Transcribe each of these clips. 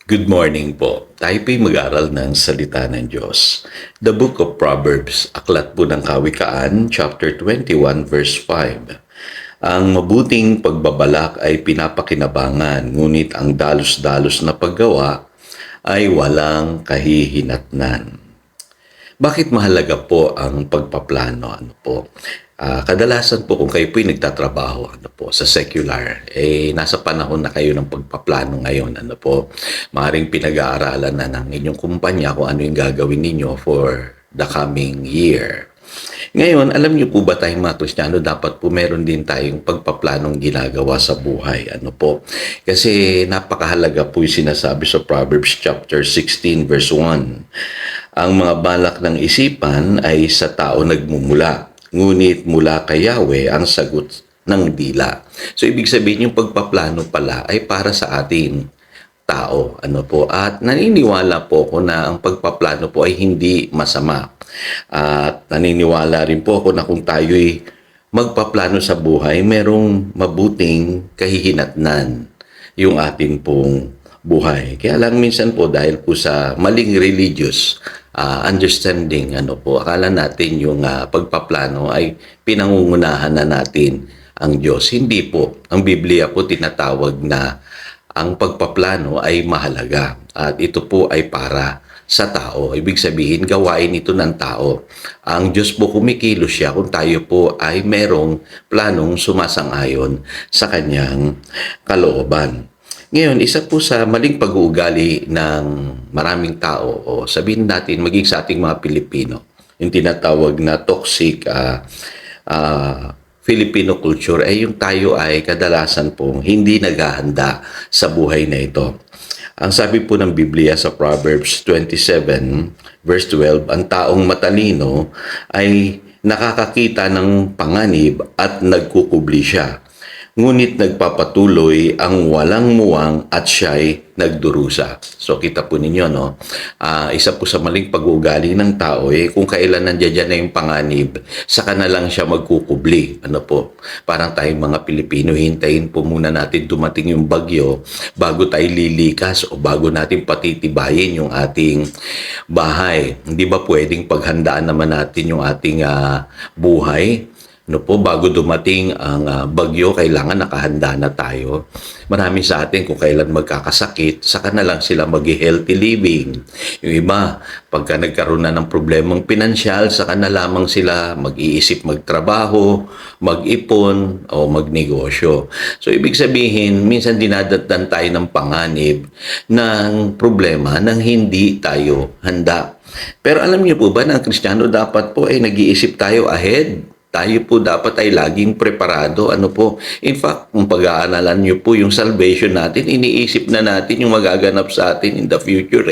Good morning po. Tayo po'y mag-aral ng salita ng Diyos. The Book of Proverbs, Aklat po ng Kawikaan, chapter 21, verse 5. Ang mabuting pagbabalak ay pinapakinabangan, ngunit ang dalos-dalos na paggawa ay walang kahihinatnan. Bakit mahalaga po ang pagpaplano? Kadalasan po kung kayo po'y nagtatrabaho sa secular, nasa panahon na kayo ng pagpaplano ngayon. Maaaring pinag-aaralan na ng inyong kumpanya kung ano yung gagawin ninyo for the coming year. Ngayon, alam niyo po ba tayong mga Kristiyano, dapat po meron din tayong pagpaplanong ginagawa sa buhay. Kasi napakahalaga po yung sinasabi sa Proverbs chapter 16 verse 1. Ang mga balak ng isipan ay sa tao nagmumula, ngunit mula kay Yahweh ang sagot ng dila. So, ibig sabihin yung pagpaplano pala ay para sa ating tao. At naniniwala po ako na ang pagpaplano po ay hindi masama. At naniniwala rin po ako na kung tayo'y magpaplano sa buhay, merong mabuting kahihinatnan yung atin pong buhay. Kaya lang minsan po dahil po sa maling religious understanding, akala natin yung pagpaplano ay pinangungunahan na natin ang Diyos. Hindi po. Ang Biblia po tinatawag na ang pagpaplano ay mahalaga at ito po ay para sa tao. Ibig sabihin, gawain ito ng tao. Ang Diyos po kumikilos siya kung tayo po ay merong planong sumasang-ayon sa kanyang kalooban. Ngayon, isa po sa maling pag-uugali ng maraming tao o sabihin natin maging sa ating mga Pilipino, yung tinatawag na toxic Filipino culture ay yung tayo ay kadalasan pong hindi naghahanda sa buhay na ito. Ang sabi po ng Biblia sa Proverbs 27 verse 12, ang taong matalino ay nakakakita ng panganib at nagkukubli siya. Ngunit nagpapatuloy ang walang muwang at siya'y nagdurusa. So kita po ninyo, isa po sa maling pag-uugali ng tao, kung kailan nandiyan na yung panganib, saka na lang siya magkukubli. Parang tayong mga Pilipino, hintayin po muna natin dumating yung bagyo bago tayo lilikas o bago natin patitibayin yung ating bahay. Hindi ba pwedeng paghandaan naman natin yung ating buhay? Bago dumating ang bagyo, kailangan nakahanda na tayo. Marami sa atin kung kailan magkakasakit, saka na lang sila mag-healthy living. Yung iba, pagka nagkaroon na ng problemang pinansyal, saka na lamang sila mag-iisip magtrabaho, mag-ipon, o magnegosyo. So, ibig sabihin, minsan dinadatnan tayo ng panganib ng problema nang hindi tayo handa. Pero alam niyo po ba na ang Kristiyano dapat po ay nag-iisip tayo ahead? Tayo po dapat ay laging preparado. In fact, kung pag-aaralan nyo po yung salvation natin, iniisip na natin yung magaganap sa atin in the future.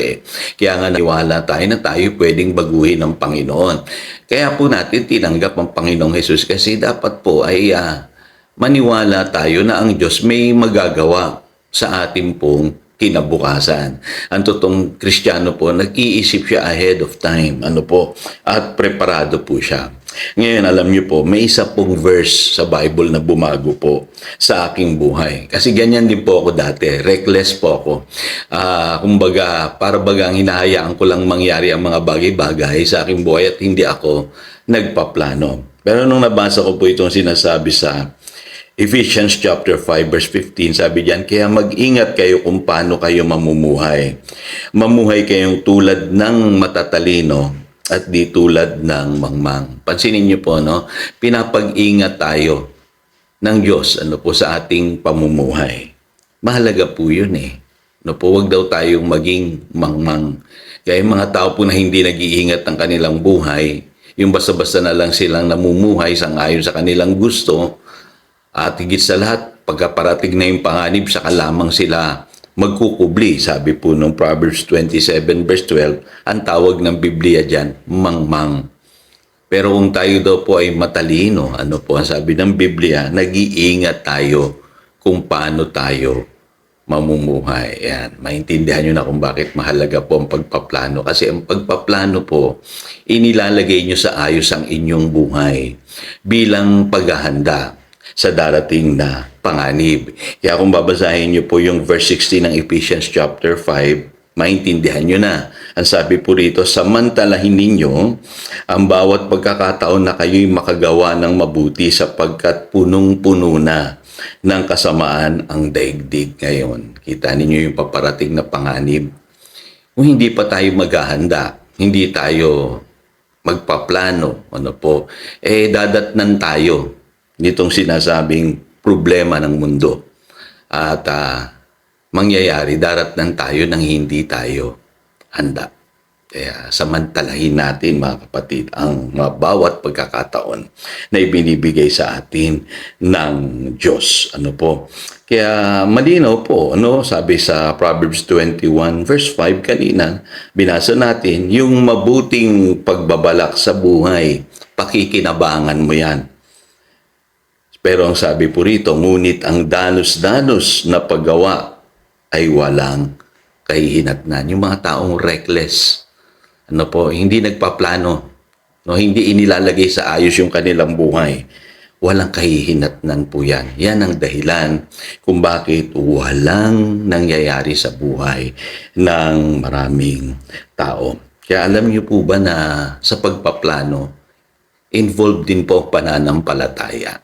Kaya nga naniwala tayo na tayo pwedeng baguhin ng Panginoon. Kaya po natin tinanggap ang Panginoong Jesus kasi dapat po ay maniwala tayo na ang Diyos may magagawa sa ating pong kinabukasan. Ang totoong Kristiyano po, nag-iisip siya ahead of time. At preparado po siya. Ngayon, alam niyo po, may isa pong verse sa Bible na bumago po sa aking buhay. Kasi ganyan din po ako dati. Reckless po ako. Kumbaga, para bagang hinahayaan ko lang mangyari ang mga bagay-bagay sa aking buhay at hindi ako nagpaplano. Pero nung nabasa ko po itong sinasabi sa Ephesians chapter 5 verse 15, sabi diyan, kaya mag-ingat kayo kung paano kayo mamumuhay. Mamuhay kayong tulad ng matatalino at di tulad ng mangmang. Pansinin niyo po, pinapag-ingat tayo ng Diyos sa ating pamumuhay. Mahalaga po yun Huwag daw tayong maging mangmang. Kaya yung mga tao po na hindi nag-iingat ng kanilang buhay, yung basta-basta na lang silang namumuhay sang-ayon sa kanilang gusto, at higit sa lahat, pagkaparating na yung panganib, saka lamang sila magkukubli. Sabi po ng Proverbs 27 verse 12, ang tawag ng Biblia dyan, mangmang. Pero kung tayo daw po ay matalino, ang sabi ng Biblia, nag-iingat tayo kung paano tayo mamumuhay. Yan. Maintindihan nyo na kung bakit mahalaga po ang pagpaplano. Kasi ang pagpaplano po, inilalagay nyo sa ayos ang inyong buhay bilang paghahanda sa darating na panganib. Kaya kung babasahin niyo po yung verse 16 ng Ephesians chapter 5, maintindihan nyo na. Ang sabi po rito, samantalahin ninyo ang bawat pagkakataon na kayo'y makagawa ng mabuti sapagkat punong-puno na ng kasamaan ang daigdig ngayon. Kita ninyo yung paparating na panganib. Kung hindi pa tayo maghahanda, hindi tayo magpaplano, dadatnan tayo nitong sinasabing problema ng mundo. At mangyayari, daratnan tayo nang hindi tayo handa. Kaya samantalahin natin mga kapatid ang bawat pagkakataon na ibinibigay sa atin ng Diyos. Kaya malinaw po, sabi sa Proverbs 21 verse 5 kanina, binasa natin, yung mabuting pagbabalak sa buhay, pakikinabangan mo yan. Pero ang sabi po rito, ngunit ang danos-danos na paggawa ay walang kahihinatnan. Yung mga taong reckless, hindi nagpaplano, hindi inilalagay sa ayos yung kanilang buhay. Walang kahihinatnan po yan. Yan ang dahilan kung bakit walang nangyayari sa buhay ng maraming tao. Kaya alam niyo po ba na sa pagpaplano, involved din po pananampalataya.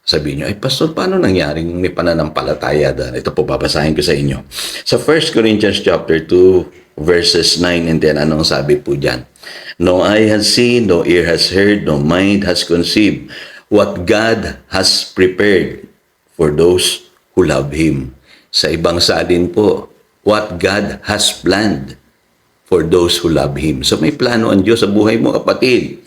Sabihin nyo, Pastor, paano nangyaring may pananampalataya doon? Ito po, babasahin ko sa inyo. Sa 1 Corinthians chapter 2, verses 9 and 10, anong sabi po dyan? No eye has seen, no ear has heard, no mind has conceived what God has prepared for those who love Him. Sa ibang salin po, what God has planned for those who love Him. So may plano ang Diyos sa buhay mo, kapatid.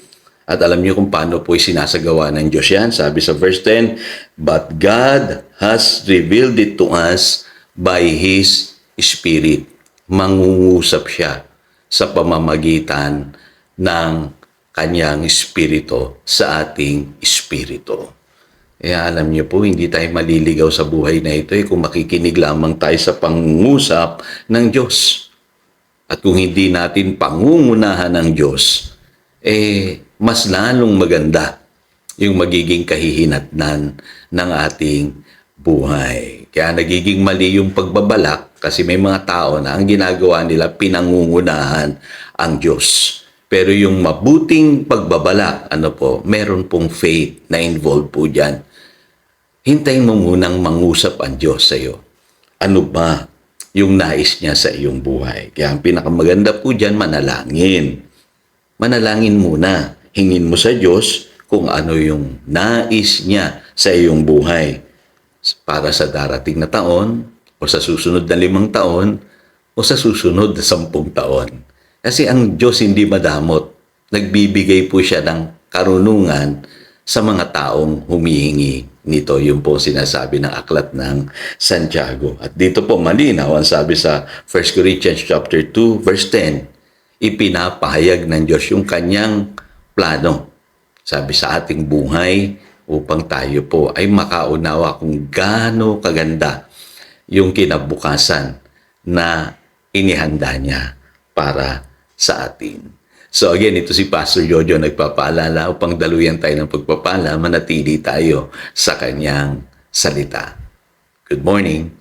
At alam niyo kung paano po isinasagawa ng Diyos yan. Sabi sa verse 10, but God has revealed it to us by His Spirit. Mangungusap siya sa pamamagitan ng kanyang Espiritu sa ating Espiritu. Kaya alam niyo po, hindi tayo maliligaw sa buhay na ito kung makikinig lamang tayo sa pangungusap ng Diyos. At kung hindi natin pangungunahan ng Diyos, mas lalong maganda yung magiging kahihinatnan ng ating buhay. Kaya nagiging mali yung pagbabalak kasi may mga tao na ang ginagawa nila pinangungunahan ang Diyos. Pero yung mabuting pagbabalak, meron pong faith na involved po dyan. Hintayin mo munang mangusap ang Diyos sa iyo. Ano ba yung nais niya sa iyong buhay? Kaya ang pinakamaganda po dyan, manalangin. Manalangin muna. Hingin mo sa Diyos kung ano yung nais niya sa iyong buhay para sa darating na taon o sa susunod na 5 taon o sa susunod na 10 taon. Kasi ang Diyos hindi madamot. Nagbibigay po siya ng karunungan sa mga taong humihingi nito. Yung po sinasabi ng aklat ng Santiago. At dito po malinaw ang sabi sa 1 Corinthians chapter 2 verse 10, ipinapahayag ng Diyos yung kanyang plano, sabi sa ating buhay upang tayo po ay makaunawa kung gaano kaganda yung kinabukasan na inihanda niya para sa atin. So again, ito si Pastor Jojo nagpapaalala upang daluyan tayo ng pagpapala, manatili tayo sa kanyang salita. Good morning.